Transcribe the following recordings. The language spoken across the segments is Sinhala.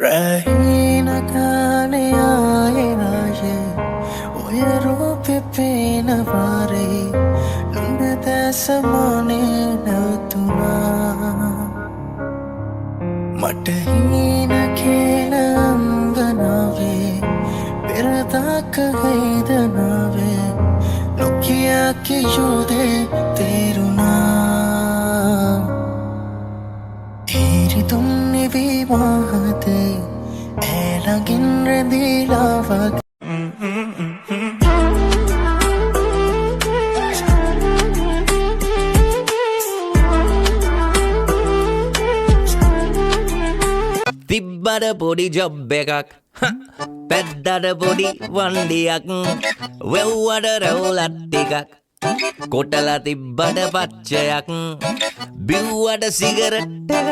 Rahina gaane aaye aaye oya roop peena vaare lunde dasamane natuna mata hina khela anganave perada kahida nave nokia ke yude teruna teri tunne vivahate elagin redilavak තිබ්බට පොඩි ජොබ් එකක් පැද්දට පොඩි වන්ඩියක් වෙව්වට රැවුලත් ටිකක් කොටලා තිබ්බට පච්චයක් බිව්වට සිගරට් එකක්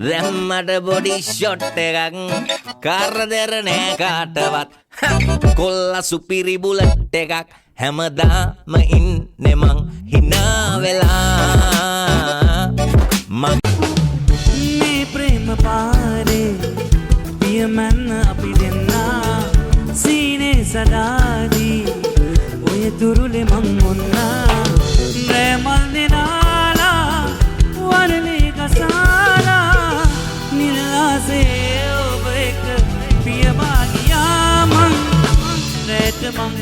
දැම්මට පොඩි ෂොට් එකක් කරදර නෑ කාටවත් කොල්ල සුපිරි බුලට් එකක් හැමදාම ඉන්නේ මං hina වෙලා प्रेम पारे पियमन අපි දෙන්නා සීනේ සදාදී ඔය දුරුලේ මං මොන්නා ප්‍රේමල් නෙනාලා වරලේ කසාලා නිලාසේ ඔබ එක පියවාගියා මං රැට මං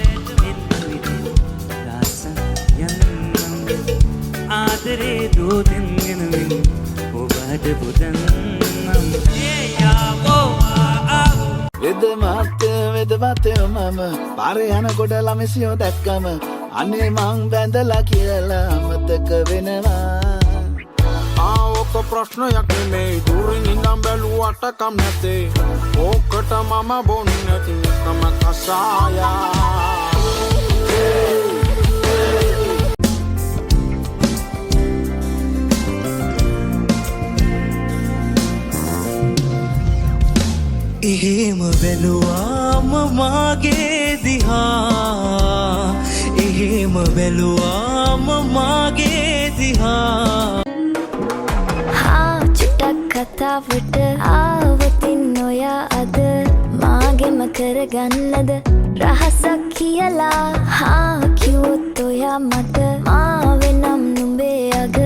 දාසන් යන්නම් ආදරේ දෝදෙන්ගෙන වෙන්න ඔබට පුතන්නම් වෙදමතය මම පාරේ යනකොට ළමසියෝ දැක්කම අනේ මං බැඳලා කියලා අමතක වෙනවා ඕක ප්‍රශ්නයක් නෙමෙයි දුරින් ඉඳන් බැලුවට කම් නැතේ ඕකට මම බොන්නේ නැති එකම කසායා එහෙම බැලුවාම මාගේ දිහා එහෙම බැලුවාම මාගේ දිහා චුට්ටක් කතාවට ආවතින් ඔයා අද මාගෙම කරගන්නද රහසක් කියලා කිව්වොත් ඔයා මට මාවෙනම් නුඹේ අග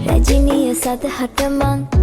රැජිනිය සදහට මං